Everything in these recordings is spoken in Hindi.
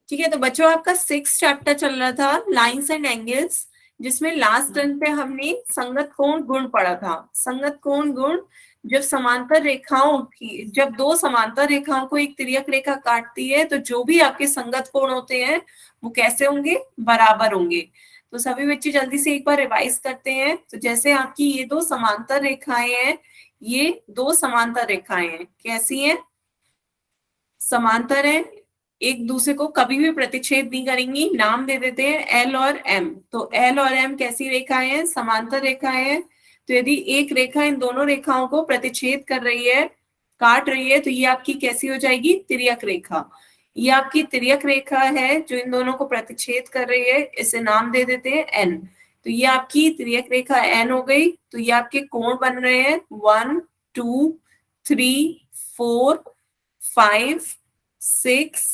ठीक है, तो बच्चों आपका 6 चैप्टर चल रहा था लाइंस एंड एंगल्स, जिसमें लास्ट टर्न पे हमने संगत कोण गुण पढ़ा था। संगत कोण गुण, जब समांतर रेखाओं की, जब दो समांतर रेखाओं को एक तिर्यक रेखा काटती है, तो जो भी आपके संगत कोण होते हैं वो कैसे होंगे, बराबर होंगे। तो सभी बच्चे जल्दी से एक बार रिवाइज करते हैं। तो जैसे आपकी ये दो समांतर रेखाएं हैं, ये दो समांतर रेखाएं हैं, कैसी हैं, समांतर है, एक दूसरे को कभी भी प्रतिच्छेद नहीं करेंगी। नाम दे देते हैं एल और एम। तो एल और एम कैसी रेखाएं हैं, समांतर रेखाएं हैं। तो यदि एक रेखा इन दोनों रेखाओं को प्रतिच्छेद कर रही है, काट रही है, तो ये आपकी कैसी हो जाएगी, तिर्यक रेखा। ये आपकी तिर्यक रेखा है जो इन दोनों को प्रतिच्छेद कर रही है, इसे नाम दे देते हैं एन। तो ये आपकी तिर्यक रेखा एन हो गई। तो ये आपके कोण बन रहे हैं 1 2 3 4 5 6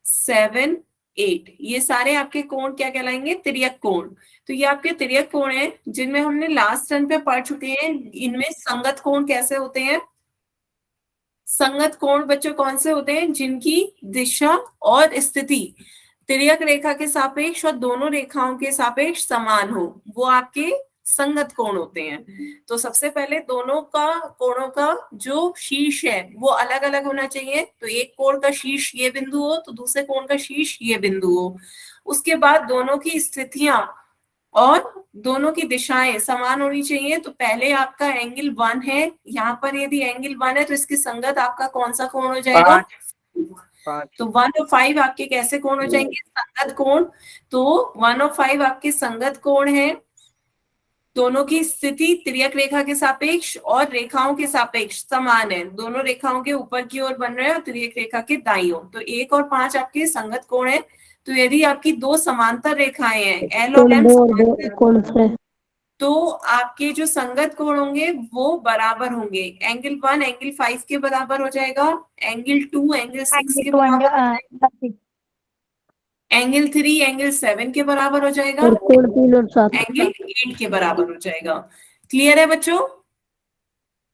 7 8। ये सारे आपके कोण क्या कहलाएंगे, तिर्यक कोण। तो ये आपके तिर्यक कोण हैं जिनमें हमने लास्ट टर्न पे पढ़ चुके हैं। इनमें संगत कोण कैसे होते हैं, संगत कोण बच्चों कौन से होते हैं, जिनकी दिशा और स्थिति तिर्यक रेखा के सापेक्ष और दोनों रेखाओं के सापेक्ष समान हो, वो आपके संगत कोण होते हैं। तो सबसे पहले दोनों का कोणों का जो शीर्ष है वो अलग अलग होना चाहिए। तो एक कोण का शीर्ष ये बिंदु हो, तो दूसरे कोण का शीर्ष ये बिंदु हो। उसके बाद दोनों की स्थितियां और दोनों की दिशाएं समान होनी चाहिए। तो पहले आपका एंगल 1 है, यहाँ पर यदि एंगल 1 है तो इसकी संगत आपका कौन सा कोण हो जाएगा, 5 तो 1 और 5 आपके कैसे कोण हो जाएंगे, संगत कोण। तो 1 और 5 आपके संगत कोण है। दोनों की स्थिति तिर्यक रेखा के सापेक्ष और रेखाओं के सापेक्ष समान है, दोनों रेखाओं के ऊपर की ओर बन रहे हैं और तिर्यक रेखा के दाईं ओर। तो 1 और 5 आपके संगत कोण है। तो यदि आपकी दो समांतर रेखाएं हैं, एल और एम समांतर, कौन से तो आपके जो संगत कोण होंगे वो बराबर होंगे। एंगल 1 एंगल 5 के बराबर हो जाएगा, एंगल 2 एंगल 6 के बराबर हो जाएगा, एंगल 3 एंगल 7 के बराबर हो जाएगा, और कोण 3 और 7 एंगल 8 के बराबर हो जाएगा। क्लियर है बच्चों।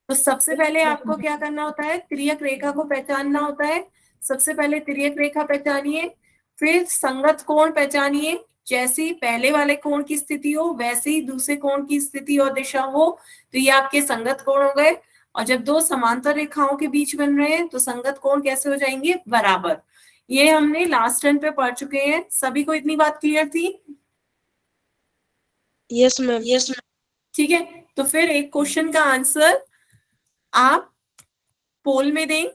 तो सबसे पहले आपको क्या करना होता है, तिर्यक रेखा को पहचानना होता है। सबसे पहले तिर्यक रेखा पहचानिए, फिर संगत कोण पहचानिए। जैसी पहले वाले कोण की स्थिति हो वैसे ही दूसरे कोण की स्थिति और दिशा हो, तो ये आपके संगत कोण हो गए। और जब दो समांतर रेखाओं के बीच बन रहे हैं तो संगत कोण कैसे हो जाएंगे, बराबर। ये हमने लास्ट टर्न पे पढ़ चुके हैं। सभी को इतनी बात क्लियर थी। Yes ma'am. ठीक है, तो फिर एक क्वेश्चन का आंसर आप पोल में दें।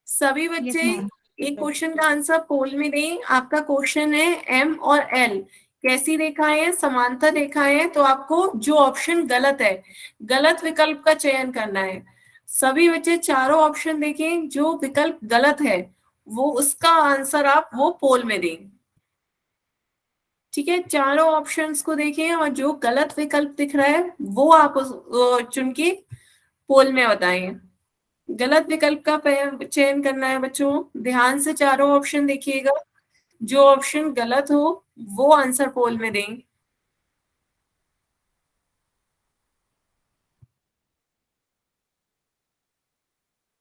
सभी बच्चे एक क्वेश्चन का आंसर पोल में दें। आपका क्वेश्चन है एम और एल कैसी रेखाएं हैं, समांतर रेखाएं हैं। तो आपको जो ऑप्शन गलत है, गलत विकल्प का चयन करना है। सभी बच्चे चारों ऑप्शन देखें, जो विकल्प गलत है वो उसका आंसर आप वो पोल में दें। ठीक है, चारों ऑप्शंस को देखें और जो गलत विकल्प दिख रहा है वो आप चुन के पोल में बताएं। गलत विकल्प का चयन करना है बच्चों, ध्यान से चारों ऑप्शन देखिएगा। जो ऑप्शन गलत हो वो आंसर पोल में दें।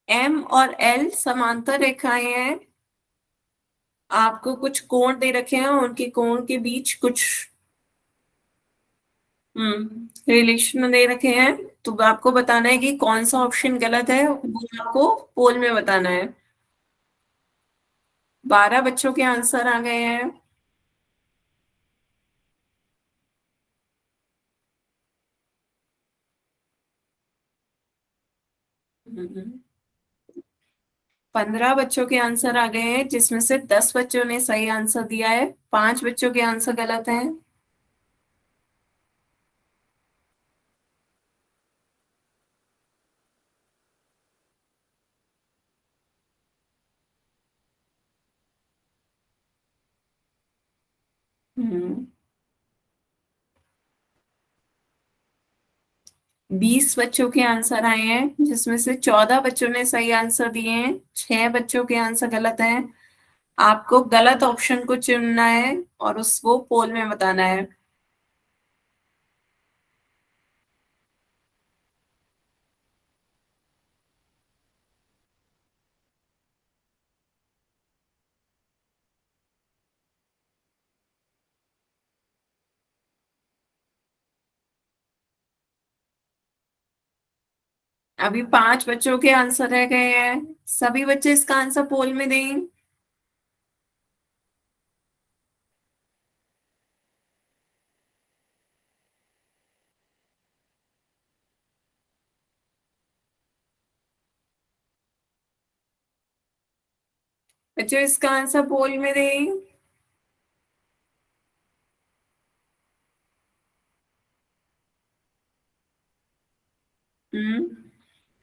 एम और एल समांतर रेखाएं हैं। आपको कुछ कोण दे रखे हैं, उनके कोण के बीच कुछ रिलेशन दे रखे हैं। तो आपको बताना है कि कौन सा ऑप्शन गलत है, वो आपको पोल में बताना है। 12 बच्चों के आंसर आ गए हैं। हम्म, 15 बच्चों के आंसर आ गए हैं, जिसमें से 10 बच्चों ने सही आंसर दिया है, 5 बच्चों के आंसर गलत हैं। हम्म 20 बच्चों के आंसर आए हैं, जिसमें से 14 बच्चों ने सही आंसर दिए हैं, 6 बच्चों के आंसर गलत हैं। आपको गलत ऑप्शन को चुनना है और उसको पोल में बताना है। अभी 5 बच्चों के आंसर रह गए हैं, सभी बच्चे इसका आंसर पोल में दें। बच्चों इसका आंसर पोल में दें।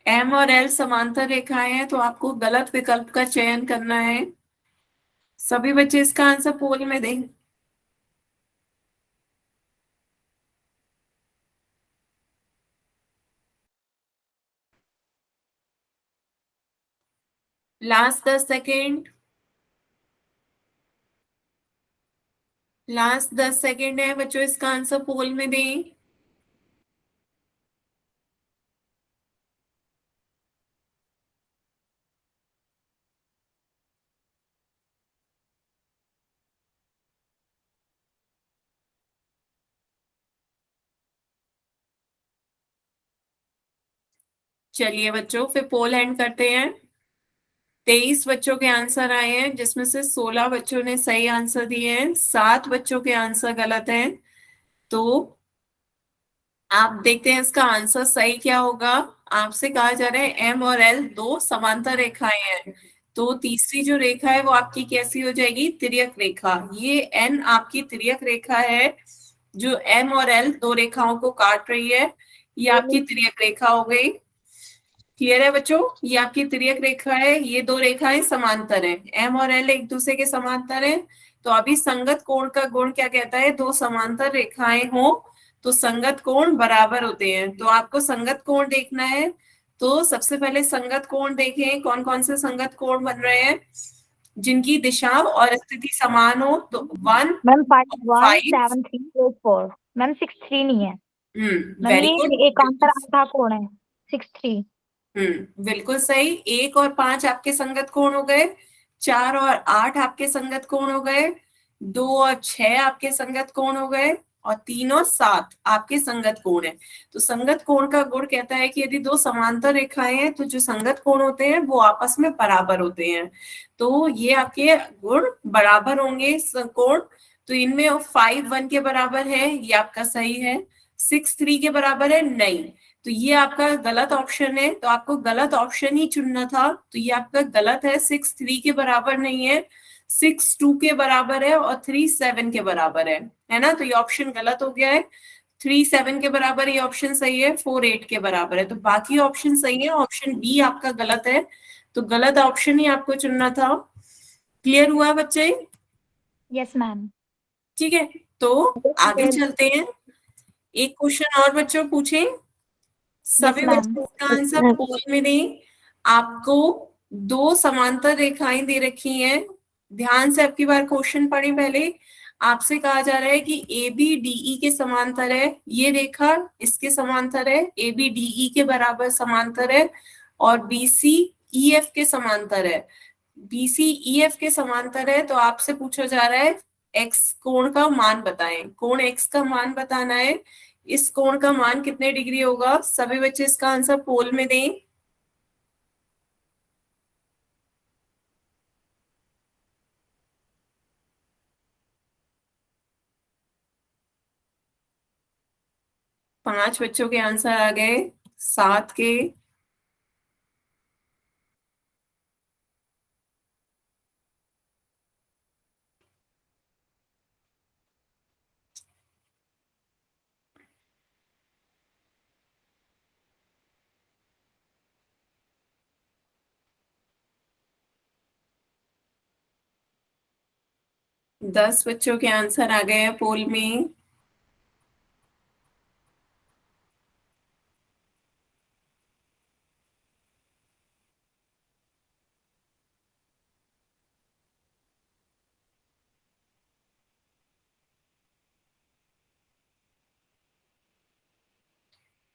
एम और एल समांतर रेखाएं हैं, तो आपको गलत विकल्प का चयन करना है। सभी बच्चे इसका आंसर पोल में दें। Last 10 second. लास्ट 10 सेकेंड है बच्चों, इसका आंसर पोल में दें। चलिए बच्चों, फिर पोल एंड करते हैं। 23 बच्चों के आंसर आए हैं, जिसमें से 16 बच्चों ने सही आंसर दिए हैं, 7 बच्चों के आंसर गलत हैं। तो आप देखते हैं इसका आंसर सही क्या होगा। आपसे कहा जा रहा है एम और एल दो समांतर रेखाएं हैं, तो तीसरी जो रेखा है वो आपकी कैसी हो जाएगी, तिर्यक रेखा। ये एन आपकी तिर्यक रेखा है, जो एम और एल दो रेखाओं को काट रही है। ये आपकी तिर्यक रेखा हो गई। क्लियर है बच्चों, ये आपकी तिर्यक रेखा है, ये दो रेखाएं समांतर हैं, एम और एल एक दूसरे के समांतर हैं। तो अभी संगत कोण का गुण क्या कहता है, दो समांतर रेखाएं हो तो संगत कोण बराबर होते हैं। तो आपको संगत कोण देखना है। तो सबसे पहले संगत कोण देखें, कौन कौन से संगत कोण बन रहे हैं, जिनकी दिशा और स्थिति समान हो। तो 1 मैम और 5 1 5। 7 3 8 4। मैम 6 3 नहीं है। Ma'am very good. ये एकांतर आधा कोण है। 6 3। बिल्कुल सही। 1 और 5 आपके संगत कोण हो गए, 4 और 8 आपके संगत कोण हो गए, 2 और 6 आपके संगत कोण हो गए, और 3 और 7 आपके संगत कोण है। तो संगत कोण का गुण कहता है कि यदि दो समांतर रेखाएं हैं तो जो संगत कोण होते हैं वो आपस में बराबर होते हैं। तो ये आपके गुण बराबर होंगे कोण। तो इनमें 5 1 के बराबर है, ये आपका सही है। 6 3 के बराबर है, नहीं। तो ये आपका गलत ऑप्शन है, तो आपको गलत ऑप्शन ही चुनना था। तो ये आपका गलत है, 6 3 के बराबर नहीं है, 6 2 के बराबर है, और 3 7 के बराबर है ना। तो ये ऑप्शन गलत हो गया है। 3 7 के बराबर ये ऑप्शन सही है, 4 8 के बराबर है। तो बाकी ऑप्शन सही है, ऑप्शन बी आपका गलत है। तो गलत ऑप्शन ही आपको चुनना था। क्लियर हुआ बच्चे? Yes ma'am. ठीक है, तो आगे चलते हैं। एक क्वेश्चन और बच्चों पूछें। यस सभी मैम। बच्चों इसका आंसर पोल में दें। आपको दो समांतर रेखाएं दे रखी हैं, ध्यान से आपकी बार क्वेश्चन पढ़ें पहले। आपसे कहा जा रहा है कि ए बी डी ई के समांतर है, ये रेखा इसके समांतर है, ए बी डी ई के बराबर समांतर है, और बी सी ई एफ के समांतर है। बी सी ई एफ के समांतर है, तो आपसे पूछा जा रहा है एक्स कोण का मान बताएं, कोण एक्स का मान बताना है। इस कोण का मान कितने डिग्री होगा, सभी बच्चे इसका आंसर पोल में दें। पांच बच्चों के आंसर आ गए, 7 के। 10 बच्चों के आंसर आ गए हैं पोल में।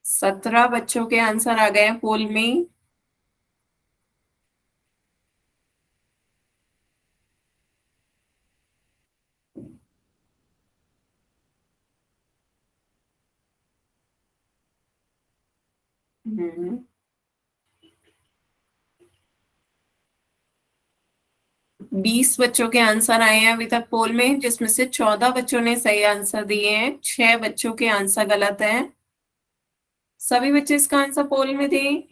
सत्रह बच्चों के आंसर आ गए हैं पोल में। हम्म 20 बच्चों के आंसर आए हैं अभी तक पोल में, जिसमें से 14 बच्चों ने सही आंसर दिए हैं, 6 बच्चों के आंसर गलत हैं। सभी बच्चे इसका आंसर पोल में दें।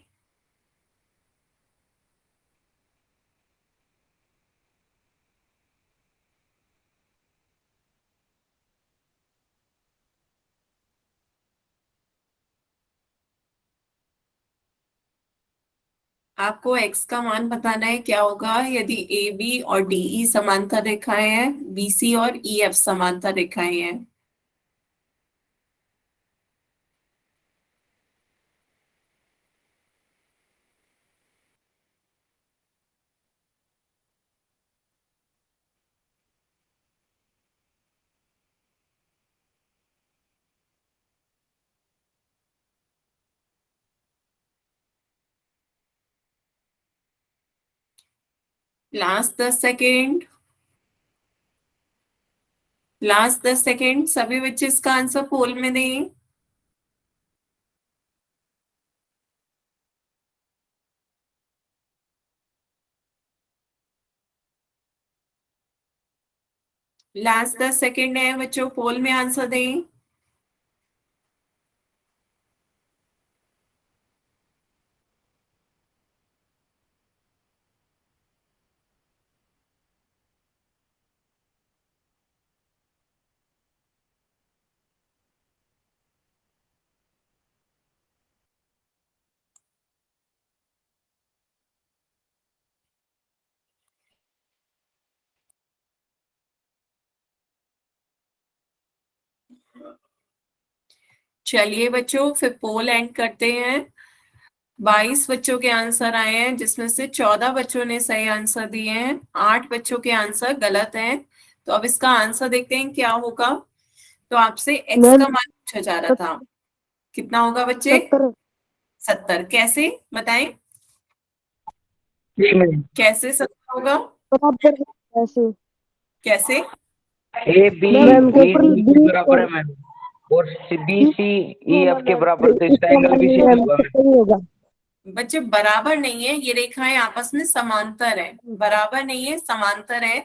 आपको एक्स का मान बताना है क्या होगा यदि ए बी और डी ई समांतर रेखाएं हैं, बी सी और ई एफ समांतर रेखाएं हैं। लास्ट 10 सेकेंड, लास्ट 10 सेकेंड, सभी बच्चे इसका आंसर पोल में दें। लास्ट 10 सेकेंड है बच्चों, पोल में आंसर दें। चलिए बच्चों, फिर पोल एंड करते हैं। 22 बच्चों के आंसर आए हैं, जिसमें से 14 बच्चों ने सही आंसर दिए हैं, 8 बच्चों के आंसर गलत हैं। तो अब इसका आंसर देखते हैं क्या होगा। तो आपसे एक्स का मैम मान पूछा जा रहा था, कितना होगा बच्चे? 70 70। कैसे बताएं, जी मैम। कैसे 70 होगा? बराबर है ऐसे। कैसे? ए बी मैम ई ऊपर डी के बराबर है मैम, और बी सी ई एफ के बराबर, तो इसका एंगल भी सेम होगा मैम। सही होगा। बच्चे बराबर नहीं है, ये रेखाएं आपस में समांतर है, बराबर नहीं है, समांतर है।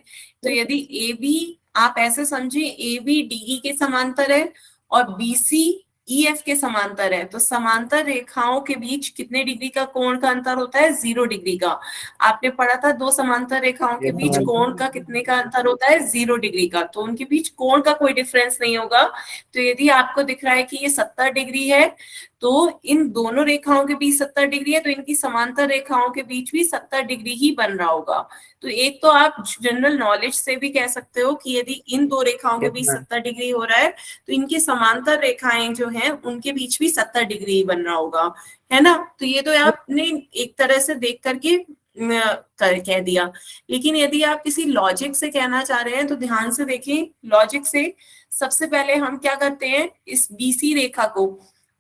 तो यदि ए बी, आप ऐसे समझिए, ए बी डी ई के समांतर है और बी सी ई एफ के समांतर है, तो समांतर रेखाओं के बीच कितने डिग्री का कोण का अंतर होता है? 0 डिग्री का। आपने पढ़ा था दो समांतर रेखाओं के बीच कोण का कितने का अंतर होता है? 0 डिग्री का। तो उनके बीच कोण का कोई डिफरेंस नहीं होगा। तो यदि आपको दिख रहा है कि ये 70 डिग्री है, तो इन दोनों रेखाओं के बीच 70 डिग्री है, तो इनकी समांतर रेखाओं के बीच भी 70 डिग्री ही बन रहा होगा। तो एक तो आप जनरल नॉलेज से भी कह सकते हो कि यदि इन दो रेखाओं के बीच 70 डिग्री हो रहा है, तो इनकी समांतर रेखाएं जो हैं उनके बीच भी 70 डिग्री ही बन रहा होगा, है ना? तो ये तो आपने एक तरह से देख करके कह दिया। लेकिन यदि आप किसी लॉजिक से कहना चाह रहे हैं तो ध्यान से देखें। लॉजिक से सबसे पहले हम क्या करते हैं, इस बीसी रेखा को,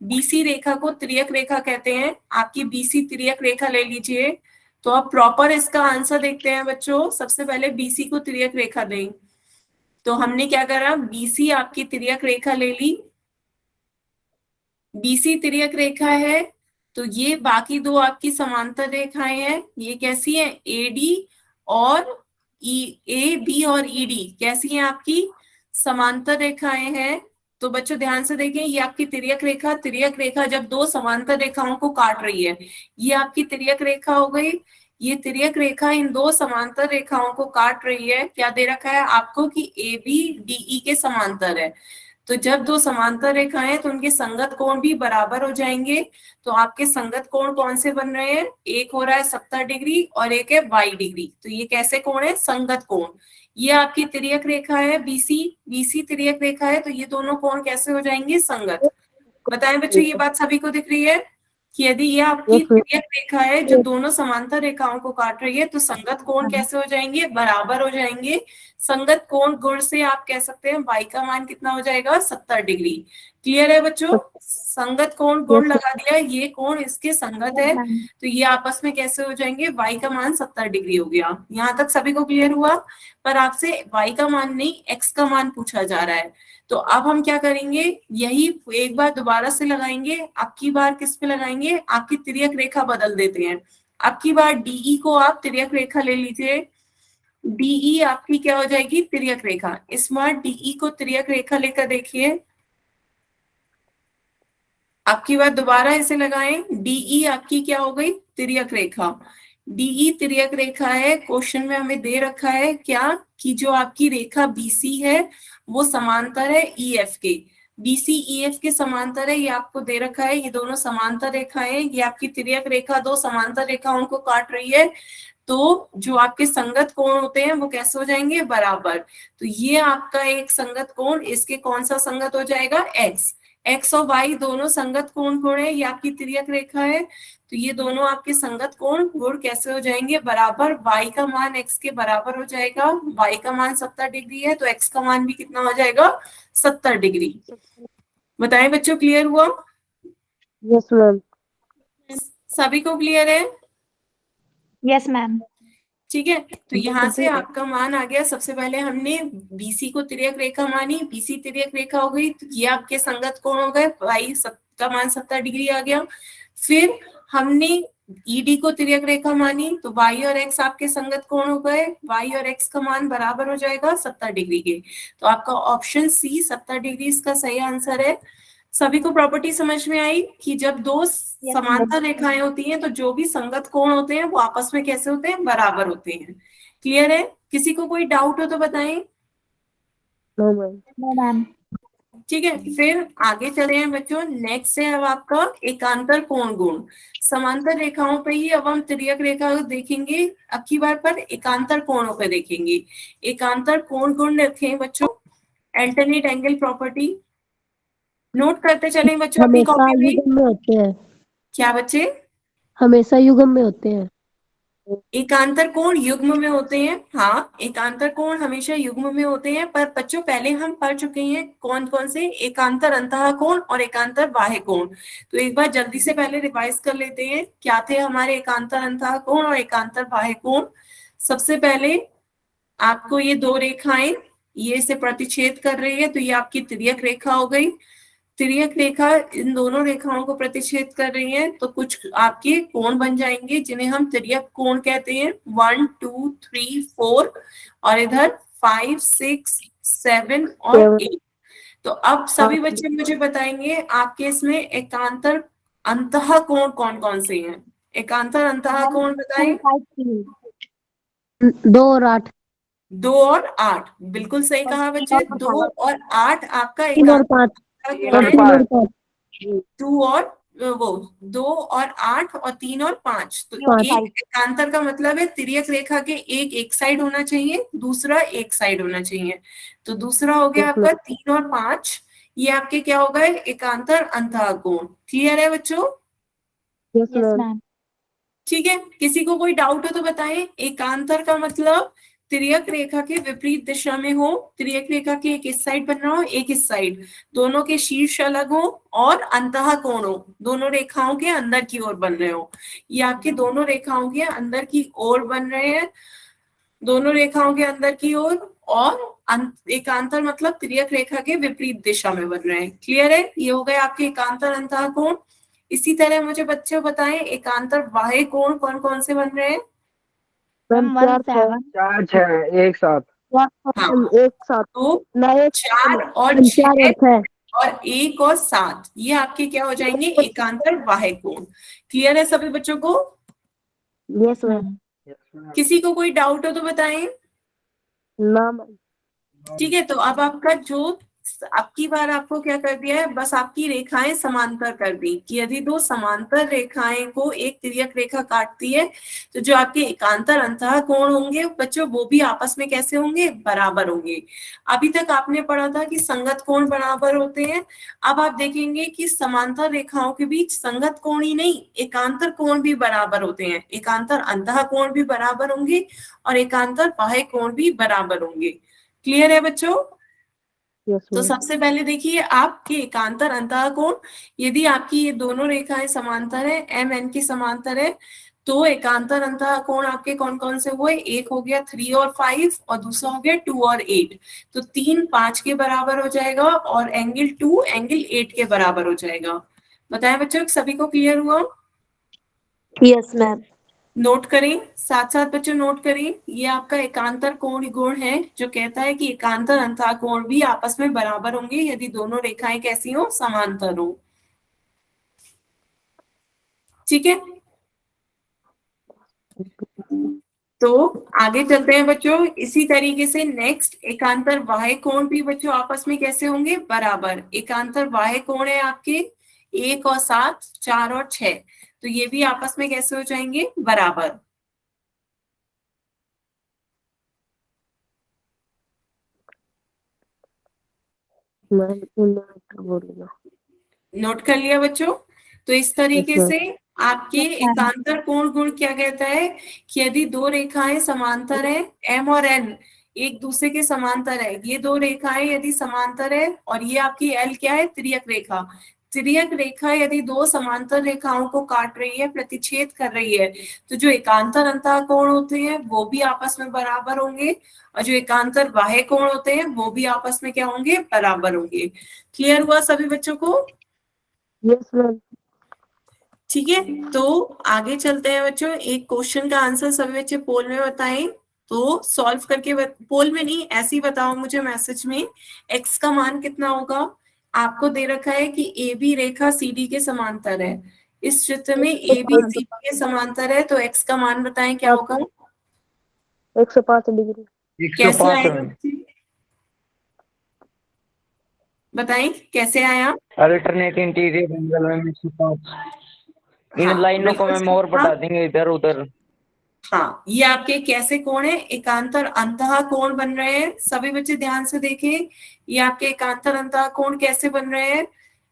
बीसी रेखा को तिर्यक रेखा कहते हैं। आपकी बीसी तिर्यक रेखा ले लीजिए। तो अब प्रॉपर इसका आंसर देखते हैं बच्चों। सबसे पहले बीसी को तिर्यक रेखा दें। तो हमने क्या करा, बीसी आपकी तिर्यक रेखा ले ली। बीसी तिर्यक रेखा है, तो ये बाकी दो आपकी समांतर रेखाएं हैं। ये कैसी है? एडी और ए बी और ईडी कैसी हैं? आपकी समांतर रेखाएं हैं। तो बच्चों ध्यान से देखें, ये आपकी तिर्यक रेखा, तिर्यक रेखा जब दो समांतर रेखाओं को काट रही है, ये आपकी तिर्यक रेखा हो गई। ये तिर्यक रेखा इन दो समांतर रेखाओं को काट रही है। क्या दे रखा है आपको कि ए बी डी ई के समांतर है। तो जब दो समांतर रेखाएं हैं तो उनके संगत कोण भी बराबर हो जाएंगे। तो आपके संगत कोण कौन से बन रहे हैं? एक हो रहा है 70 डिग्री और एक है 22 डिग्री। तो ये कैसे कोण है? संगत कोण। ये आपकी तिर्यक रेखा है बीसी, बीसी तिर्यक रेखा है, तो ये दोनों कोण कैसे हो जाएंगे? संगत। बताएं बच्चों, ये बात सभी को दिख रही है कि यदि ये आपकी तिर्यक रेखा है जो दोनों समांतर रेखाओं को काट रही है, तो संगत कोण कैसे हो जाएंगे? बराबर हो जाएंगे। संगत कोण गुण से आप कह सकते हैं y का मान कितना हो जाएगा? 70 डिग्री। क्लियर है बच्चों? संगत कोण गुण लगा दिया, ये कोण इसके संगत है, तो ये आपस में कैसे हो जाएंगे? y का मान 70 डिग्री हो गया। यहाँ तक सभी को क्लियर हुआ? पर आपसे y का मान नहीं, x का मान पूछा जा रहा है। तो अब हम क्या करेंगे, यही एक बार दोबारा से लगाएंगे। आपकी बार किस पे लगाएंगे? आपकी तिर्यक रेखा बदल देते हैं। आपकी बार डीई को आप तिर्यक रेखा ले लीजिए। डीई आपकी क्या हो जाएगी, तिर्यक रेखा। स्मार्ट डीई को तिर्यक रेखा लेकर देखिए, आपकी बात दोबारा ऐसे लगाएं, डीई आपकी क्या हो गई, तिर्यक रेखा। डीई तिर्यक रेखा है। क्वेश्चन में हमें दे रखा है क्या, कि जो आपकी रेखा बीसी है वो समांतर है ईएफ के। बीसी ईएफ के समांतर है, ये आपको दे रखा है। ये दोनों समांतर रेखाएं, ये आपकी तिर्यक रेखा दो समांतर रेखाओं को काट रही है। तो जो आपके संगत कोण होते हैं वो कैसे हो जाएंगे, बराबर। तो ये आपका एक संगत कोण, इसके कौन सा संगत हो जाएगा, एक्स। एक्स और वाई दोनों संगत कोण है, ये आपकी तिर्यक रेखा है। तो ये दोनों आपके संगत कोण गुण कैसे हो जाएंगे, बराबर। वाई का मान एक्स के बराबर हो जाएगा। वाई का मान 70 डिग्री है, तो एक्स का मान भी कितना हो जाएगा, 70 डिग्री। बताएं बच्चों, क्लियर हुआ? Yes ma'am. सभी को क्लियर है? Yes ma'am. ठीक है, तो यहाँ से आपका मान आ गया। सबसे पहले हमने बीसी को तिर्यक रेखा मानी, बीसी तिर्यक रेखा हो गई, तो ये आपके संगत कोण हो गए, वाई का मान 70 डिग्री आ गया। फिर हमने ईडी को तिर्यक रेखा मानी, तो वाई और एक्स आपके संगत कोण हो गए, वाई और एक्स का मान बराबर हो जाएगा 70 डिग्री के। तो आपका ऑप्शन सी 70 डिग्री इसका सही आंसर है। सभी को प्रॉपर्टी समझ में आई कि जब दो समांतर रेखाएं होती हैं तो जो भी संगत कोण होते हैं वो आपस में कैसे होते हैं, बराबर होते हैं। क्लियर है? किसी को कोई डाउट हो तो बताएं। No ma'am. No ma'am. ठीक है, फिर आगे चले हैं बच्चों। नेक्स्ट है अब आपका एकांतर कोण गुण। समांतर रेखाओं पे ही अब हम तिर्यक रेखा देखेंगे, अब की बार पर एकांतर कोणों पे देखेंगे। एकांतर कोण गुण रखें बच्चों, अल्टरनेट एंगल प्रॉपर्टी नोट करते चलें बच्चों अपनी हमेशा कॉपी में। युग्म में होते हैं। क्या बच्चे? हमेशा युग्म में होते हैं। एकांतर कोण युग्म में होते हैं, हाँ एकांतर कोण हमेशा युग्म में होते हैं। पर बच्चों पहले हम पढ़ चुके हैं कौन कौन से, एकांतर अंतः कोण और एकांतर बाह्य कोण। तो एक बार जल्दी से पहले रिवाइज कर लेते हैं, क्या थे हमारे एकांतर अंतः कोण और एकांतर बाह्य कोण। सबसे पहले आपको ये दो रेखाएं ये इसे प्रतिच्छेद कर रही है, तो ये आपकी तिर्यक रेखा हो गई। तिर्यक रेखा इन दोनों रेखाओं को प्रतिच्छेद कर रही है, तो कुछ आपके कोण बन जाएंगे जिन्हें हम तिर्यक कोण कहते हैं। 1 2 3 4 और इधर 5 6 7 और 8। तो अब सभी बच्चे मुझे बताएंगे आपके इसमें एकांतर अंतः कोण कौन कौन से हैं। एकांतर अंतः कोण बताएं। 2 और 8। 2 और 8 बिल्कुल सही कहा बच्चे। 2 और 8 आपका 3 और 5। एकांतर कोण है। 2 और वो 2 और 8 और 3 और 5। तो एक एकांतर का मतलब है तिर्यक रेखा के एक साइड होना चाहिए, दूसरा एक साइड होना चाहिए। तो दूसरा हो गया आपका 3 और 5। ये आपके क्या हो गए, एकांतर अंतः कोण। क्लियर है बच्चों? Yes ma'am. ठीक है, किसी को कोई डाउट हो तो बताएं। एकांतर का मतलब तिर्यक रेखा के विपरीत दिशा में हो, तिर्यक रेखा के एक इस साइड बन रहा हो, एक इस साइड, दोनों के शीर्ष अलग हो और अंतः कोण हो, दोनों रेखाओं के अंदर की ओर बन रहे हो। ये आपके दोनों रेखाओं के अंदर की ओर बन रहे हैं, दोनों रेखाओं के अंदर की ओर। और एकांतर मतलब तिर्यक रेखा के विपरीत दिशा में बन रहे हैं। क्लियर है? ये हो गए आपके एकांतर अंतः कोण। इसी तरह मुझे बच्चे बताएं एकांतर बाह्य कोण कौन कौन से बन रहे हैं। मैम 4 4 6 एक साथ। हाँ, एक साथ। तो 4 और 6 और 1 और 7 ये आपके क्या हो जाएंगे, एकांतर बाह्य कोण। क्लियर है सभी बच्चों को? Yes ma'am. किसी को कोई डाउट हो तो बताएं। ना मैम। ठीक है, तो अब आपका जो अब की बार आपको क्या कर दिया है, बस आपकी रेखाएं समांतर कर दी कि यदि दो समांतर रेखाएं को एक तिर्यक रेखा काटती है तो जो आपके एकांतर अंतः कोण होंगे बच्चों वो भी आपस में कैसे होंगे, बराबर होंगे। अभी तक आपने पढ़ा था कि संगत कोण बराबर होते हैं। अब आप देखेंगे कि समांतर रेखाओं के बीच संगत कोण ही नहीं एकांतर कोण भी बराबर होते हैं। एकांतर अंतः कोण भी बराबर होंगे और एकांतर बाह्य कोण भी बराबर होंगे। क्लियर है बच्चों? तो सबसे पहले देखिए आपके एकांतर अंतः कोण, यदि आपकी ये दोनों रेखाएं समांतर है, एम एन की समांतर है, तो एकांतर अंतः कोण आपके कौन कौन से हुए, एक हो गया 3 और 5 और दूसरा हो गया 2 और 8। तो 3 5 के बराबर हो जाएगा और एंगल 2 एंगल 8 के बराबर हो जाएगा। बताएं बच्चों सभी को क्लियर हुआ? Yes ma'am. नोट करें, साथ साथ बच्चों नोट करें, ये आपका एकांतर कोण गुण है जो कहता है कि एकांतर अंतः कोण भी आपस में बराबर होंगे यदि दोनों रेखाएं कैसी हो, समांतर हो। ठीक है, तो आगे चलते हैं बच्चों। इसी तरीके से नेक्स्ट एकांतर बाह्य कोण भी बच्चों आपस में कैसे होंगे, बराबर। एकांतर बाह्य कोण है आपके 1 और 7, 4 और 6, तो ये भी आपस में कैसे हो जाएंगे, बराबर। मैम इंडिकेटर बोलिए। नोट कर लिया बच्चों। तो इस तरीके Yes, से आपके Yes, ma'am. एकांतर कोण गुण क्या कहता है कि यदि दो रेखाएं समांतर है, एम और एन एक दूसरे के समांतर है, ये दो रेखाएं यदि समांतर है और ये आपकी एल क्या है, तिर्यक रेखा। तिर्यक रेखा यदि दो समांतर रेखाओं को काट रही है, प्रतिच्छेद कर रही है, तो जो एकांतर अंतः कोण होते हैं वो भी आपस में बराबर होंगे, और जो एकांतर बाह्य कोण होते हैं वो भी आपस में क्या होंगे, बराबर होंगे। क्लियर हुआ सभी बच्चों को? yes, ma'am. ठीक है, तो आगे चलते हैं बच्चों। एक क्वेश्चन का आंसर सभी बच्चे पोल में बताएं, तो सॉल्व करके पोल में नहीं, ऐसे ही बताओ मुझे मैसेज में। एक्स का मान कितना होगा? आपको दे रखा है कि A B Rekha C D के समांतर है। इस चित्र में ए बी सी डी के समांतर है, तो एक्स का मान बताएं क्या होगा? 105 डिग्री। कैसे 105 आएगा बच्चे? बताएं कैसे आया? अल्टरनेट इंटीरियर एंगल में 105। इन हाँ लाइनों को बिल्कुल मैम सही और था। बढ़ा देंगे इधर उधर। हाँ, ये आपके कैसे कोण है, एकांतर अंतः कोण बन रहे हैं। सभी बच्चे ध्यान से देखें, ये आपके एकांतर अंतः कोण कैसे बन रहे हैं?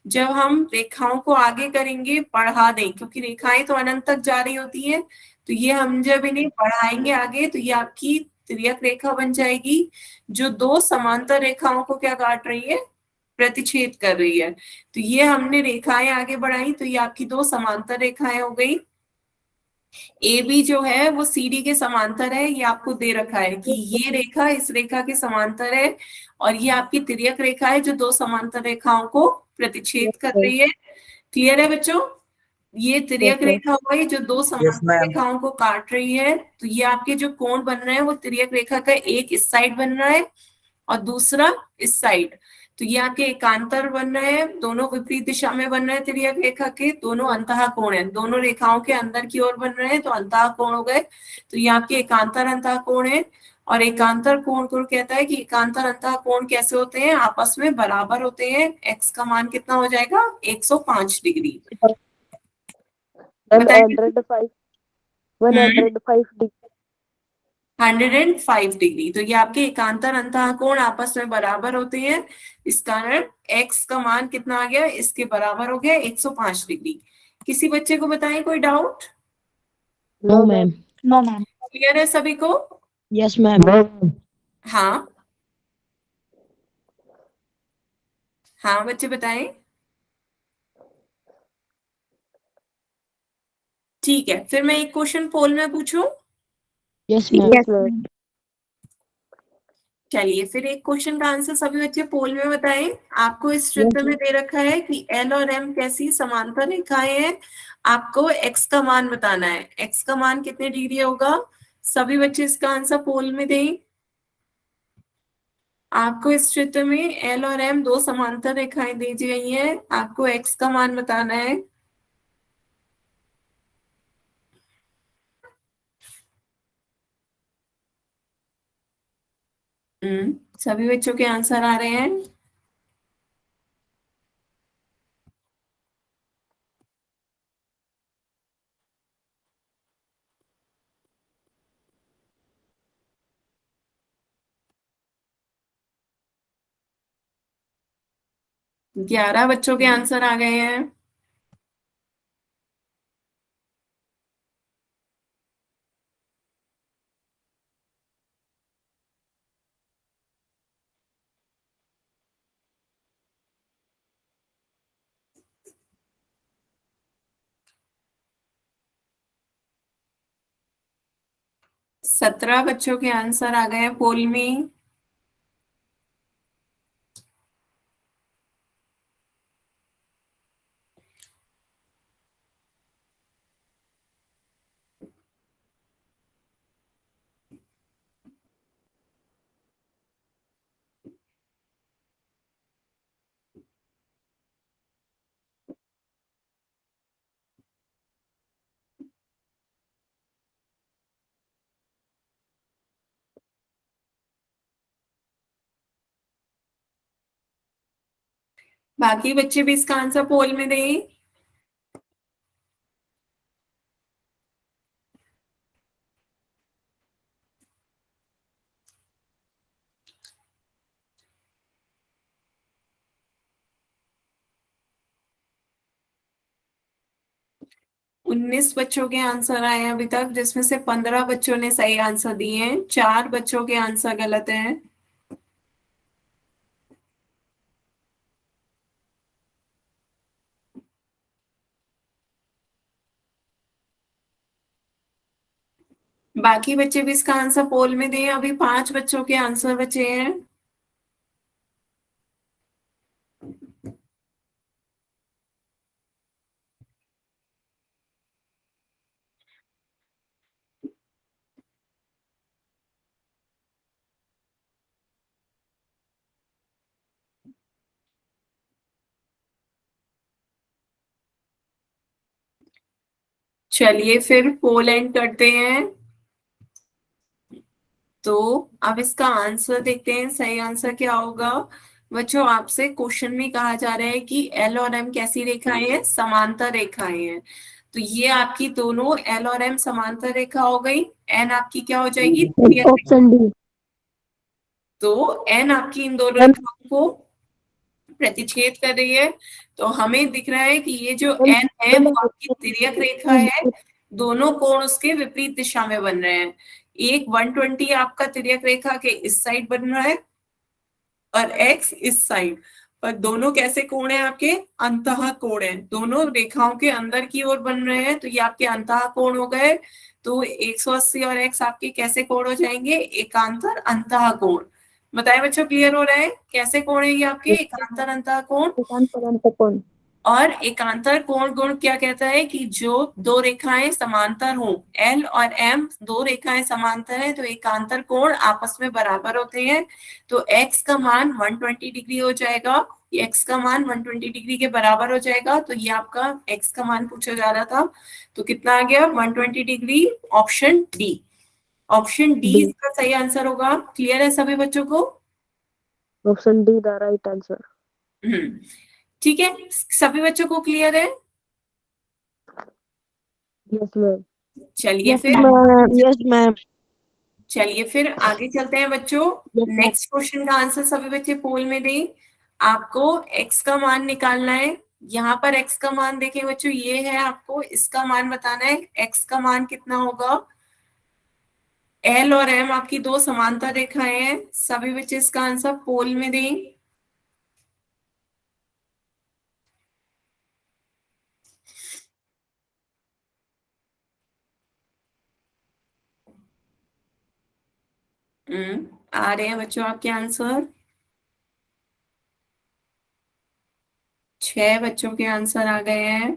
जब हम रेखाओं को आगे करेंगे, बढ़ा दें, क्योंकि रेखाएं तो अनंत तक जा रही होती हैं, तो ये हम जब इन्हें बढ़ाएंगे आगे तो ये आपकी तिर्यक रेखा बन जाएगी, जो दो समांतर रेखाओं को क्या काट रही है, प्रतिच्छेद कर रही है। तो ये हमने रेखाएं आगे बढ़ाई, तो ये आपकी दो समांतर रेखाएं हो गई। ए बी जो है वो सी डी के समांतर है, ये आपको दे रखा है कि ये रेखा इस रेखा के समांतर है, और ये आपकी तिर्यक रेखा है जो दो समांतर रेखाओं को प्रतिच्छेद कर रही है। क्लियर है बच्चों? ये तिर्यक Yes, रेखा हुआ है जो दो यस समांतर मैम। रेखाओं को काट रही है, तो ये आपके जो कोण बन रहे हैं वो तिर्यक रेखा का एक इस साइड बन रहा है और दूसरा इस साइड। तो ये आपके एकांतर बन रहे हैं, दोनों विपरीत दिशा में बन रहे हैं तिर्यक रेखा के, दोनों अंतः कोण है, दोनों रेखाओं के अंदर की ओर बन रहे हैं, तो अंतः कोण हो गए। तो ये आपके एकांतर अंतः कोण है। और एकांतर कोण को कहता है कि एकांतर अंतः कोण कैसे होते हैं, आपस में बराबर होते हैं। एक्स का मान कितना हो जाएगा, 105 डिग्री। मैम बताइए। 105 105 डिग्री। 105 डिग्री, तो ये आपके एकांतर अंतः कोण आपस में बराबर होते हैं, इस कारण x का मान कितना आ गया, इसके बराबर हो गया 105 डिग्री। किसी बच्चे को बताएं कोई doubt? No ma'am. No, ma'am. Clear है सभी को? Yes ma'am. हाँ हाँ बच्चे बताएं। ठीक है, फिर मैं एक क्वेश्चन पोल में पूछूं। Yes ma'am. चलिए, फिर एक क्वेश्चन का आंसर सभी बच्चे पोल में बताएं। आपको इस चित्र में दे रखा है कि एल और एम कैसी समांतर रेखाएं हैं, आपको एक्स का मान बताना है। एक्स का मान कितने डिग्री होगा, सभी बच्चे इसका आंसर पोल में दें। आपको इस चित्र में एल और एम दो समांतर रेखाएं दी गई हैं, आपको एक्स का मान बताना है। सभी बच्चों के आंसर आ रहे हैं। ग्यारह बच्चों के आंसर आ गए हैं। सत्रह बच्चों के आंसर आ गए हैं पोल में। बाकी बच्चे भी इसका आंसर पोल में दें। उन्नीस बच्चों के आंसर आए हैं अभी तक, जिसमें से 15 बच्चों ने सही आंसर दिए हैं, 4 बच्चों के आंसर गलत हैं। बाकी बच्चे भी इसका आंसर पोल में दें। अभी 5 बच्चों के आंसर बचे हैं। चलिए फिर पोल एंड करते हैं। तो अब इसका आंसर देखते हैं, सही आंसर क्या होगा। बच्चों, आपसे क्वेश्चन में कहा जा रहा है कि एल और एम कैसी रेखाएं हैं, समांतर रेखाएं हैं। तो ये आपकी दोनों एल और एम समांतर रेखा हो गई। एन आपकी क्या हो जाएगी, तिर्यक रेखा। Option D. तो एन आपकी इन दोनों रेखाओं को प्रतिच्छेद कर रही है। तो हमें दिख रहा है कि ये जो एन है वो आपकी तिर्यक रेखा है। दोनों कोण उसके विपरीत दिशा में बन रहे हैं। एक 120 आपका तिर्यक रेखा के इस साइड बन रहा है और एक्स इस साइड। पर दोनों कैसे कोण है आपके, अंतः कोण है। दोनों रेखाओं के अंदर की ओर बन रहे हैं, तो ये आपके अंतः कोण हो गए। तो 180 और एक्स आपके कैसे कोण हो जाएंगे, एकांतर अंतः कोण। बताए बच्चों, क्लियर हो रहा है कैसे कोण है ये आपके एकांतर अंतः कोण। कौन? और एकांतर कोण गुण क्या कहता है कि जो दो रेखाएं समांतर हों, एल और एम दो रेखाएं समांतर है, तो एकांतर कोण आपस में बराबर होते हैं। तो एक्स का मान 120 डिग्री हो जाएगा। एक्स का मान 120 डिग्री के बराबर हो जाएगा। तो ये आपका एक्स का मान पूछा जा रहा था, तो कितना आ गया 120 degree. Option D, option D इसका सही आंसर होगा। क्लियर है सभी बच्चों को। Option D the right answer. Hmm, ठीक है, सभी बच्चों को क्लियर है। Yes ma'am. चलिए यस फिर, मैम। Yes ma'am. चलिए फिर आगे चलते हैं बच्चों। Yes ma'am. नेक्स्ट क्वेश्चन का आंसर सभी बच्चे पोल में दें। आपको x का मान निकालना है। यहाँ पर x का मान देखें बच्चों, ये है, आपको इसका मान बताना है। x का मान कितना होगा। l और m आपकी दो समांतर रेखाएं हैं। सभी बच्चे इसका आंसर पोल में दें। आ रहे हैं बच्चों आपके आंसर। 6 बच्चों के आंसर आ गए हैं।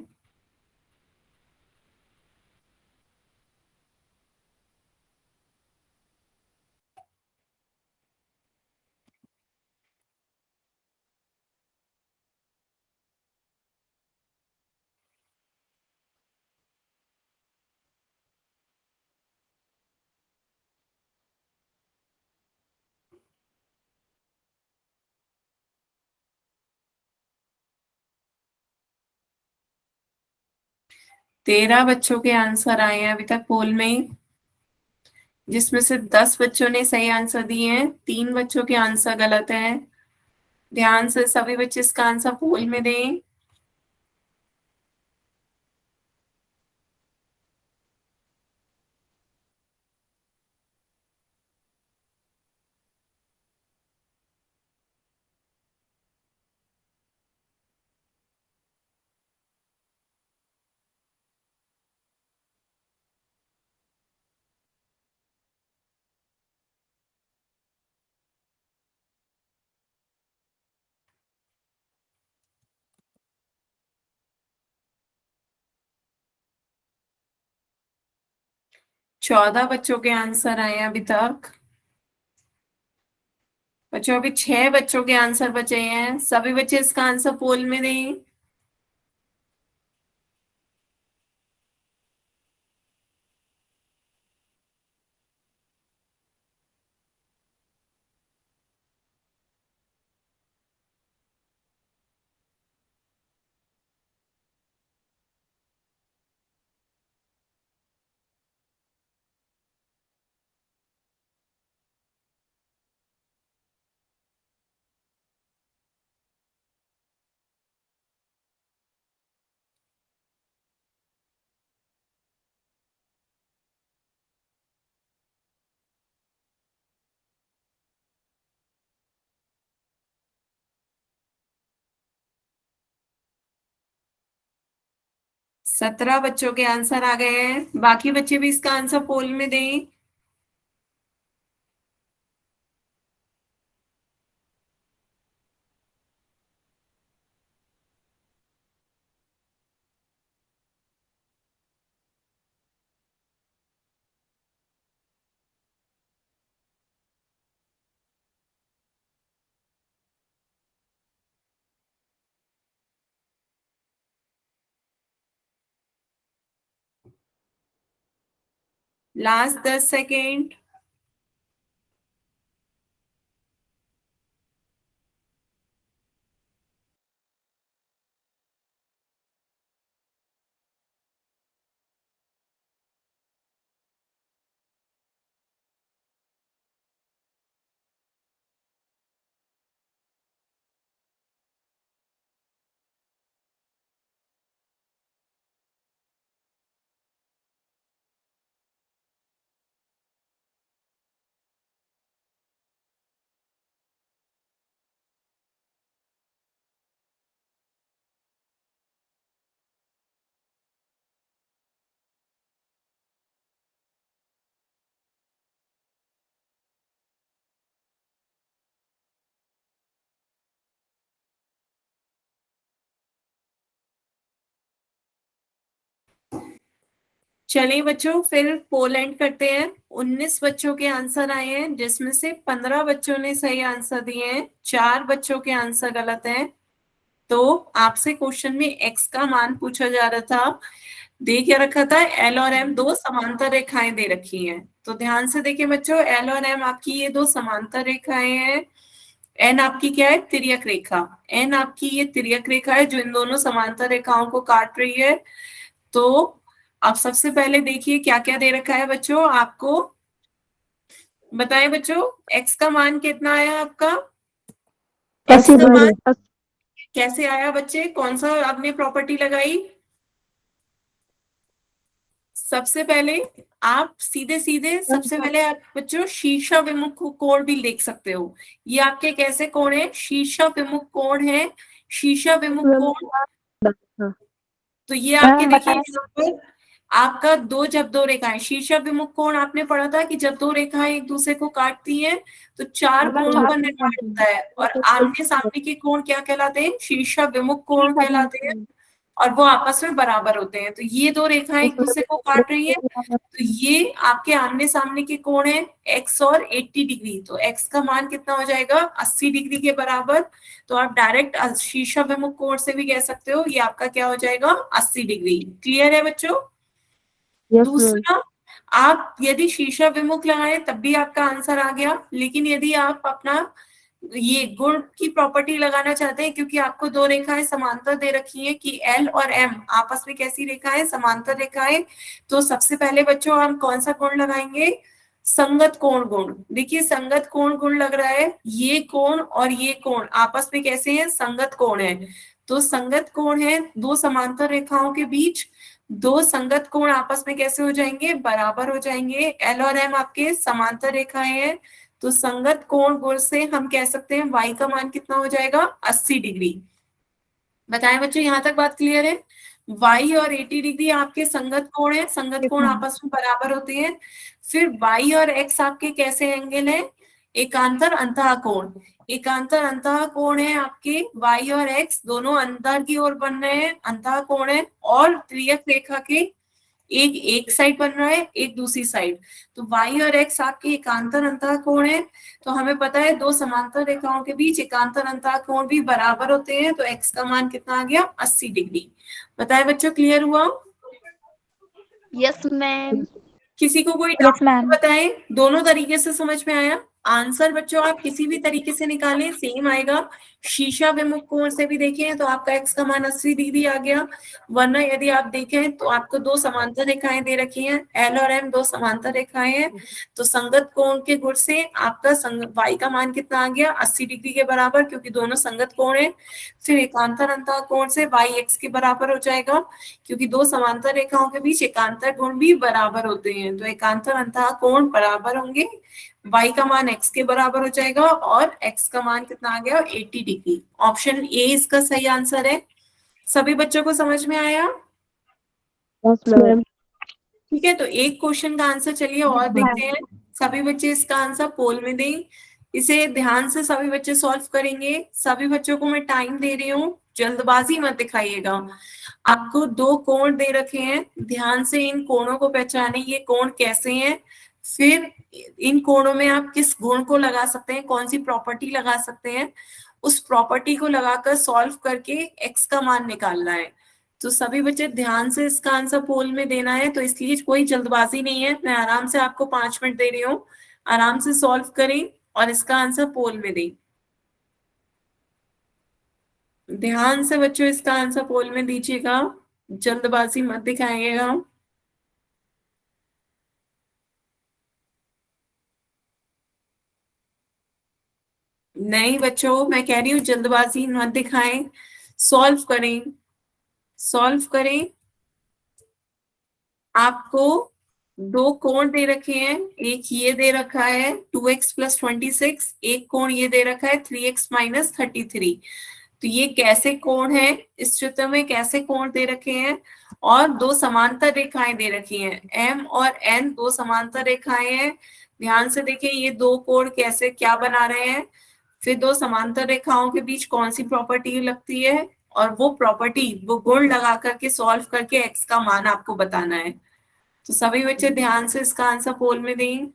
तेरह बच्चों के आंसर आए हैं अभी तक पोल में, जिसमें से 10 बच्चों ने सही आंसर दिए हैं, 3 बच्चों के आंसर गलत है। ध्यान से सभी बच्चे इसका आंसर पोल में दें। चौदह बच्चों के आंसर आए हैं अभी तक। बच्चों अभी 6 बच्चों के आंसर बचे हैं। सभी बच्चे इसका आंसर पोल में दें। 17 बच्चों के आंसर आ गए हैं। बाकी बच्चे भी इसका आंसर पोल में दें। Last 10 second. चलिए बच्चों, फिर पोल एंड करते हैं। 19 बच्चों के आंसर आए हैं, जिसमें से 15 बच्चों ने सही आंसर दिए हैं, 4 बच्चों के आंसर गलत हैं। तो आपसे क्वेश्चन में एक्स का मान पूछा जा रहा था। दे क्या रखा था, एल और एम दो समांतर रेखाएं दे रखी हैं। तो ध्यान से देखिए बच्चों, एल और एम आपकी ये दो समांतर रेखाएं हैं। एन आपकी क्या है, तिर्यक रेखा। एन आपकी ये तिर्यक रेखा है जो इन दोनों समांतर रेखाओं को काट रही है। तो अब सबसे पहले देखिए क्या क्या दे रखा है बच्चों आपको। बताएं बच्चों, एक्स का मान कितना आया आपका? एक्स का मान कैसे आया बच्चे, कौन सा आपने प्रॉपर्टी लगाई? सबसे पहले आप सीधे सीधे सबसे पहले आप बच्चों शीर्ष विमुख कोण भी देख सकते हो। ये आपके कैसे कोण है, शीर्ष विमुख कोण है। शीर्ष विमुख कोण, तो ये आपके देखिए यहाँ पर आपका जब दो रेखाएं, शीर्ष विमुख कोण आपने पढ़ा था कि जब दो रेखाएं एक दूसरे को काटती हैं तो चार कोणों का निर्माण होता है, और आमने सामने के कोण क्या कहलाते हैं, शीर्ष विमुख कोण कहलाते हैं, और वो आपस में बराबर होते हैं। तो ये दो रेखाएं एक दूसरे को काट रही है, तो ये आपके आमने सामने के कोण है x और 80 डिग्री। तो x का मान कितना हो जाएगा, 80 डिग्री के बराबर। तो आप डायरेक्ट शीर्ष विमुख कोण से भी कह सकते हो, ये आपका क्या हो जाएगा, 80 डिग्री। क्लियर है बच्चों? दूसरा, आप यदि शीर्ष विमुख लगाएं तब भी आपका आंसर आ गया, लेकिन यदि आप अपना ये गुण की प्रॉपर्टी लगाना चाहते हैं, क्योंकि आपको दो रेखाएं समांतर दे रखी हैं कि एल और एम आपस में कैसी रेखाएं, समांतर रेखाएं। तो सबसे पहले बच्चों हम कौन सा कोण लगाएंगे, संगत कोण गुण। देखिए संगत कोण गुण लग रहा है, ये कोण और ये कोण आपस में कैसे हैं, संगत कोण है। तो संगत कोण है दो समांतर रेखाओं के बीच, दो संगत कोण आपस में कैसे हो जाएंगे, बराबर हो जाएंगे। एल और एम आपके समांतर रेखाएं हैं, तो संगत कोण गुण से हम कह सकते हैं y का मान कितना हो जाएगा, 80 डिग्री। बताएं बच्चों, यहां तक बात क्लियर है? y और 80 डिग्री आपके संगत कोण है, संगत कोण आपस में बराबर होते हैं। फिर y और x आपके कैसे एंगल है, एकांतर अंतः कोण। एकांतर अंतः कोण है आपके, y और x दोनों अंतर की ओर बन रहे हैं, अंतः कोण है। और त्रियक रेखा के एक साइड बन रहा है, एक दूसरी साइड। तो y और x आपके एकांतर अंतः कोण है। तो हमें पता है दो समांतर रेखाओं के बीच एकांतर अंतः कोण भी बराबर होते हैं, तो x का मान कितना आ गया, 80 डिग्री। बताए बच्चों, क्लियर हुआ? Yes ma'am. किसी को कोई डाउट बताएं, दोनों तरीके से समझ में आया? आंसर बच्चों आप किसी भी तरीके से निकालें सेम आएगा। शीशा विमुख कोण से भी देखें तो आपका x का मान 80 डिग्री आ गया, वरना यदि आप देखें तो आपको दो समांतर रेखाएं दे रखी हैं, L और M दो समांतर रेखाएं हैं। तो संगत कोण के गुण से आपका y का मान कितना आ गया, 80 डिग्री के बराबर, क्योंकि दोनों संगत कोण है। फिर एकांतर अंतः कोण से y x के बराबर हो जाएगा, क्योंकि दो समांतर रेखाओं के बीच एकांतर कोण भी बराबर होते हैं। तो एकांतर अंतः कोण बराबर होंगे, y का मान x के बराबर हो जाएगा, और x का मान कितना आ गया, 80 डिग्री। ऑप्शन ए इसका सही आंसर है। सभी बच्चों को समझ में आया? Yes, ma'am. ठीक है, तो एक क्वेश्चन का आंसर चलिए और देखते हैं। सभी बच्चे इसका आंसर पोल में दें। इसे ध्यान से सभी बच्चे सॉल्व करेंगे। सभी बच्चों को मैं टाइम दे रही हूँ, जल्दबाजी मत दिखाइएगा। आपको दो कोण दे रखे हैं, ध्यान से इन कोणों को पहचाने, ये कोण कैसे हैं। फिर इन कोणों में आप किस गुण को लगा सकते हैं, कौन सी प्रॉपर्टी लगा सकते हैं, उस प्रॉपर्टी को लगाकर सॉल्व करके एक्स का मान निकालना है। तो सभी बच्चे ध्यान से इसका आंसर पोल में देना है, तो इसलिए कोई जल्दबाजी नहीं है। मैं आराम से आपको 5 मिनट दे रही हूँ, आराम से सॉल्व करें और इसका आंसर पोल में दें। ध्यान से बच्चों इसका आंसर पोल में दीजिएगा, जल्दबाजी मत दिखाइएगा। नहीं बच्चों, मैं कह रही हूँ जल्दबाजी मत दिखाएं, सॉल्व करें, सॉल्व करें। आपको दो कोण दे रखे हैं, एक ये दे रखा है 2x+26, एक कोण ये दे रखा है 3x-33। तो ये कैसे कोण है, इस चित्र में कैसे कोण दे रखे हैं, और दो समांतर रेखाएं दे रखी हैं, M और N दो समांतर रेखाएं हैं। ध्यान से देखिए ये दो कोण कैसे क्या बना रहे हैं। फिर दो समांतर रेखाओं के बीच कौन सी प्रॉपर्टी लगती है, और वो प्रॉपर्टी, वो गुण लगा करके सॉल्व करके x का मान आपको बताना है। तो सभी बच्चे ध्यान से इसका आंसर पोल में दें।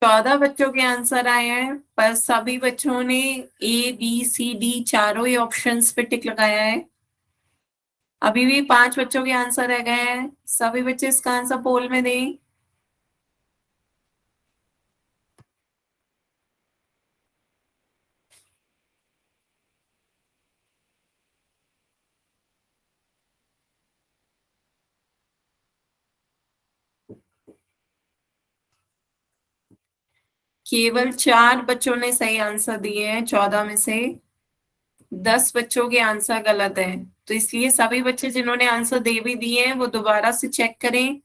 14 बच्चों के आंसर आए हैं, पर सभी बच्चों ने A B C D चारों ही ऑप्शंस पे टिक लगाया है। अभी भी 5 बच्चों के आंसर रह गए हैं, सभी बच्चे इसका आंसर पोल में दें। केवल 4 बच्चों ने सही आंसर दिए हैं 14 में से। 10 बच्चों के आंसर गलत है, तो इसलिए सभी बच्चे जिन्होंने आंसर दे भी दिए हैं वो दोबारा से चेक करें,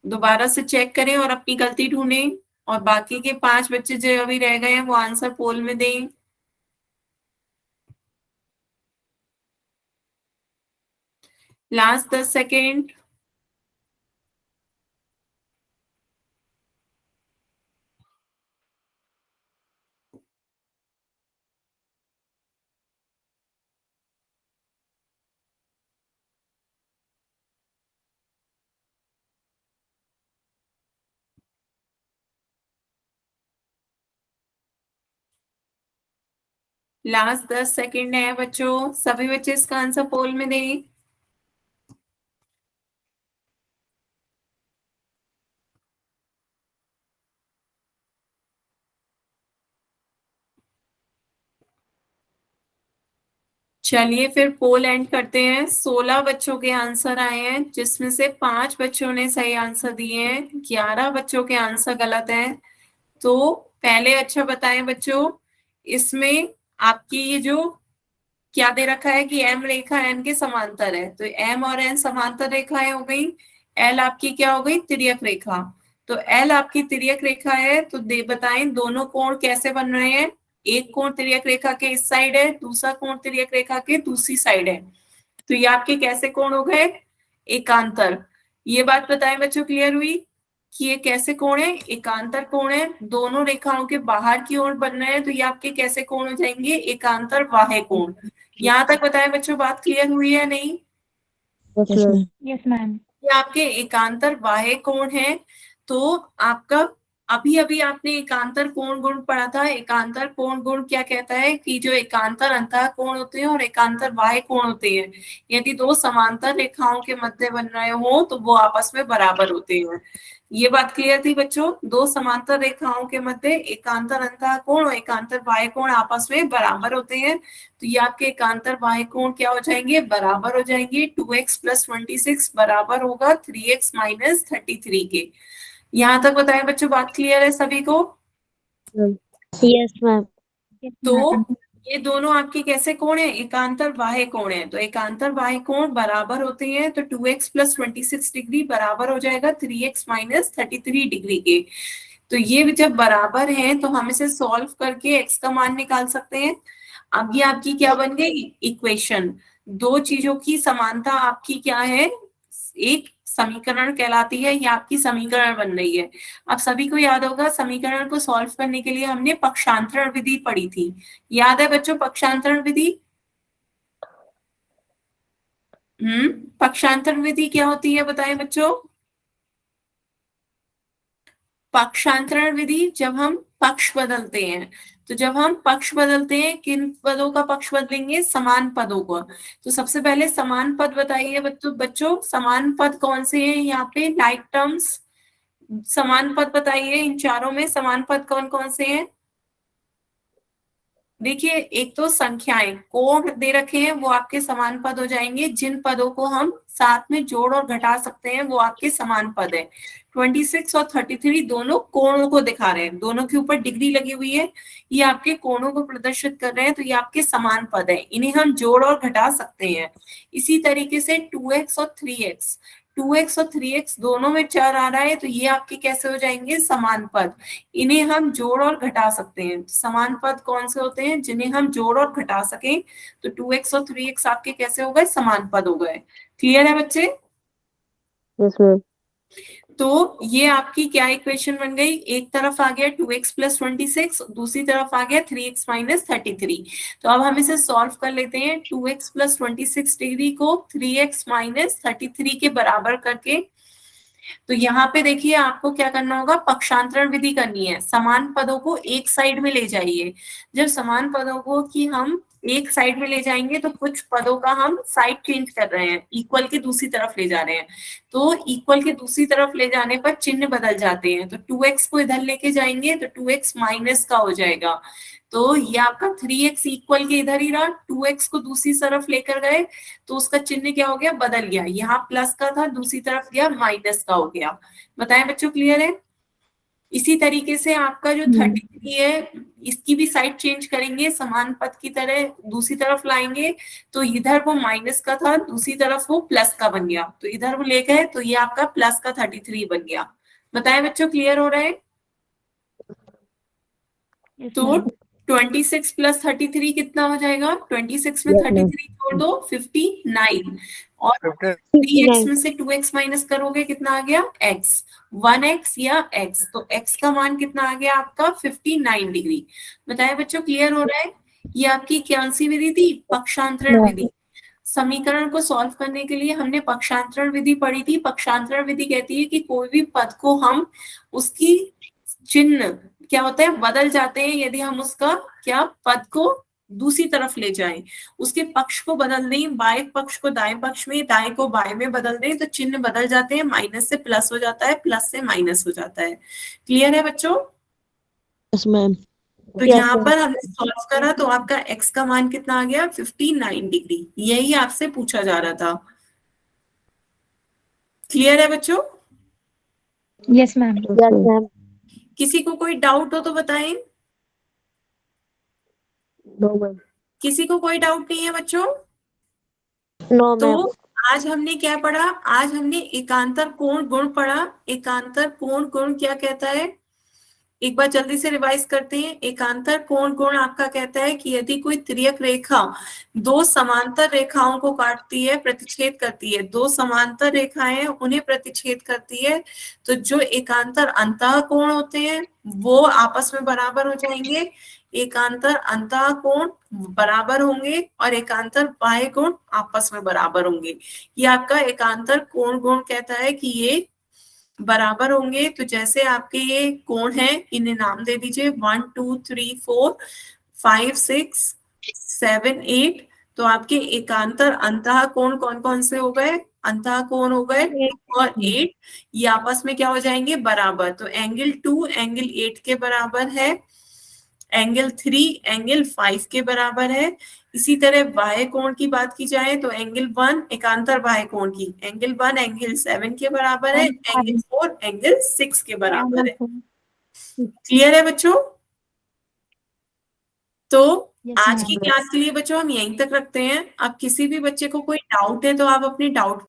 दोबारा से चेक करें और अपनी गलती ढूंढें। और बाकी के 5 बच्चे जो अभी रह गए हैं वो आंसर पोल में दें। Last 10 second. लास्ट 10 सेकंड है बच्चों, सभी बच्चे इसका आंसर पोल में दें। चलिए फिर पोल एंड करते हैं। 16 बच्चों के आंसर आए हैं, जिसमें से 5 बच्चों ने सही आंसर दिए हैं, 11 बच्चों के आंसर गलत हैं। तो पहले अच्छा बताएं बच्चों, इसमें आपकी ये जो क्या दे रखा है कि एम रेखा एन के समांतर है, तो एम और एन समांतर रेखाएं हो गई। एल आपकी क्या हो गई, तिर्यक रेखा। तो एल आपकी तिर्यक रेखा है, तो दे बताएं दोनों कोण कैसे बन रहे हैं। एक कोण तिर्यक रेखा के इस साइड है, दूसरा कोण तिर्यक रेखा के दूसरी साइड है। तो ये आपके कैसे कोण हो गए, एकांतर। ये बात बताएं बच्चों, क्लियर हुई कि ये कैसे कोण है, एकांतर कोण है। दोनों रेखाओं के बाहर की ओर बन रहे हैं, तो ये आपके कैसे कोण हो जाएंगे, एकांतर बाह्य कोण। यहाँ तक बताएं बच्चों, बात क्लियर हुई है नहीं। Yes, ma'am. Yes, ma'am. ये आपके एकांतर बाह्य कोण है। तो आपका अभी अभी आपने एकांतर कोण गुण पढ़ा था। एकांतर कोण गुण क्या कहता है कि जो एकांतर अंतः कोण होते हैं और एकांतर बाह्य कोण होते हैं, यदि दो समांतर रेखाओं के मध्य बन रहे हो तो वो आपस में बराबर होते हैं। ये बात क्लियर थी बच्चों, दो समांतर रेखाओं के मध्य एकांतर अंतः कोण और एकांतर बाह्य कोण आपस में बराबर होते हैं। तो ये आपके एकांतर बाह्य कोण क्या हो जाएंगे, बराबर हो जाएंगे। 2x + 26 बराबर होगा 3x - 33 के। यहाँ तक बताएं बच्चों, बात क्लियर है सभी को। Yes, ma'am. Yes, तो ma'am. ये दोनों आपके कैसे कोण है, एकांतर बाह्य कोण है। तो एकांतर बाह्य कोण बराबर होते हैं, तो 2x + 26 डिग्री बराबर हो जाएगा 3x - 33 डिग्री के। तो ये जब बराबर है तो हम इसे सॉल्व करके x का मान निकाल सकते हैं। अब ये आपकी क्या बन गई, इक्वेशन। दो चीजों की समानता आपकी क्या है, एक समीकरण कहलाती है, ये आपकी समीकरण बन रही है। अब सभी को याद होगा, समीकरण को सॉल्व करने के लिए हमने पक्षांतरण विधि पढ़ी थी। याद है बच्चों पक्षांतरण विधि। पक्षांतरण विधि क्या होती है बताएं बच्चों। पक्षांतरण विधि, जब हम पक्ष बदलते हैं, तो जब हम पक्ष बदलते हैं, किन पदों का पक्ष बदलेंगे, समान पदों को। तो सबसे पहले समान पद बताइए बच्चों, समान पद कौन से हैं यहाँ पे, लाइक टर्म्स। समान पद बताइए, इन चारों में समान पद कौन कौन से हैं। देखिए, एक तो संख्याएं, कोण दे रखे हैं, वो आपके समान पद हो जाएंगे। जिन पदों को हम साथ में जोड़ और घटा सकते हैं वो आपके समान पद है। 26 और 33 दोनों कोणों को दिखा रहे हैं, दोनों के ऊपर डिग्री लगी हुई है, ये आपके कोणों को प्रदर्शित कर रहे हैं, तो ये आपके समान पद है, इन्हें हम जोड़ और घटा सकते हैं। इसी तरीके से 2x और 3x, 2x और 3x दोनों में चर आ रहा है, तो ये आपके कैसे हो जाएंगे, समान पद। इन्हें हम जोड़ और घटा सकते हैं। समान पद कौन से होते हैं, जिन्हें हम जोड़ और घटा सकें। तो 2x और 3x आपके कैसे हो गए, समान पद हो गए। क्लियर है बच्चे। Yes, ma'am. तो ये आपकी क्या इक्वेशन बन गई, एक तरफ आ गया 2x + 26, दूसरी तरफ आ गया 3x - 33। तो अब हम इसे सॉल्व कर लेते हैं। 2x + 26 डिग्री को 3x - 33 के बराबर करके, तो यहाँ पे देखिए आपको क्या करना होगा, पक्षांतरण विधि करनी है। समान पदों को एक साइड में ले जाइए। जब समान पदों को कि हम एक साइड में ले जाएंगे, तो कुछ पदों का हम साइड चेंज कर रहे हैं, इक्वल के दूसरी तरफ ले जा रहे हैं। तो इक्वल के दूसरी तरफ ले जाने पर चिन्ह बदल जाते हैं। तो 2x को इधर लेके जाएंगे तो 2x माइनस का हो जाएगा। तो ये आपका 3x इक्वल के इधर ही रहा, 2x को दूसरी तरफ लेकर गए तो उसका चिन्ह क्या हो गया, बदल गया। यहाँ प्लस का था, दूसरी तरफ गया माइनस का हो गया। बताएं बच्चों, क्लियर है। इसी तरीके से आपका जो 33 है, इसकी भी साइड चेंज करेंगे, समान पद की तरह दूसरी तरफ लाएंगे। तो इधर वो माइनस का था, दूसरी तरफ वो प्लस का बन गया, तो इधर वो ले गए तो ये आपका प्लस का 33 बन गया। बताएं बच्चों, क्लियर हो रहा है। Yes, तो ma'am. 26 + 33 कितना हो जाएगा, 26 में Yes, ma'am. 33 जोड़ दो 59, और 3x में से 2x माइनस करोगे कितना आ गया, x, 1x या x। तो x का मान कितना आ गया आपका 59 डिग्री। बताए बच्चों, क्लियर हो रहा है। ये आपकी कौन सी विधि थी, पक्षांतरण विधि। समीकरण को सॉल्व करने के लिए हमने पक्षांतरण विधि पढ़ी थी। पक्षांतरण विधि कहती है कि कोई भी पद को हम उसकी चिन्ह क्या होता है, बदल जाते हैं, यदि हम उसका क्या पद को दूसरी तरफ ले जाएं, उसके पक्ष को बदल दें, बाएं पक्ष को दाएं पक्ष में, दाएं को बाएं में बदल दें, तो चिन्ह बदल जाते हैं, माइनस से प्लस हो जाता है, प्लस से माइनस हो जाता है। क्लियर है बच्चों? Yes, ma'am. तो यहाँ पर हमने सॉल्व करा तो आपका x का मान कितना आ गया? 59 डिग्री। यही आपसे पूछा जा रहा था। क्लियर है बच्चों? Yes ma'am. Yes, ma'am. किसी को कोई डाउट हो तो बताएं। No, ma'am. किसी को कोई डाउट नहीं है बच्चों? No, तो ma'am. आज हमने क्या पढ़ा? आज हमने एकांतर कोण गुण पढ़ा। एकांतर कोण गुण क्या कहता है? एक बार जल्दी से रिवाइज करते हैं। एकांतर कोण गुण आपका कहता है कि यदि कोई तिर्यक रेखा दो समांतर रेखाओं को काटती है, प्रतिच्छेद करती है, दो समांतर रेखाएं उन्हें प्रतिच्छेद करती है, तो जो एकांतर अंतः कोण होते हैं वो आपस में बराबर हो जाएंगे। एकांतर अंतः कोण बराबर होंगे और एकांतर बाह्य कोण आपस में बराबर होंगे। ये आपका एकांतर कोण गुण कहता है कि ये बराबर होंगे। तो जैसे आपके ये कोण हैं, इन्हें नाम दे दीजिए 1 2 3 4 5 6 7 8। तो आपके एकांतर अंतः कोण कौन कौन से हो गए? अंतः कोण हो गए 2 और 8। ये आपस में क्या हो जाएंगे? बराबर। तो एंगल 2 एंगल 8 के बराबर है, एंगल 3 एंगल 5 के बराबर है। इसी तरह बाह्य कोण की बात की जाए तो एंगल 1 एकांतर बाह्य कोण की एंगल 1 एंगल 7 के बराबर है, एंगल 4 एंगल 6 के बराबर है। क्लियर है बच्चों? तो आज की क्लास के लिए बच्चों हम यहीं तक रखते हैं। अब किसी भी बच्चे को कोई डाउट है तो आप अपने डाउट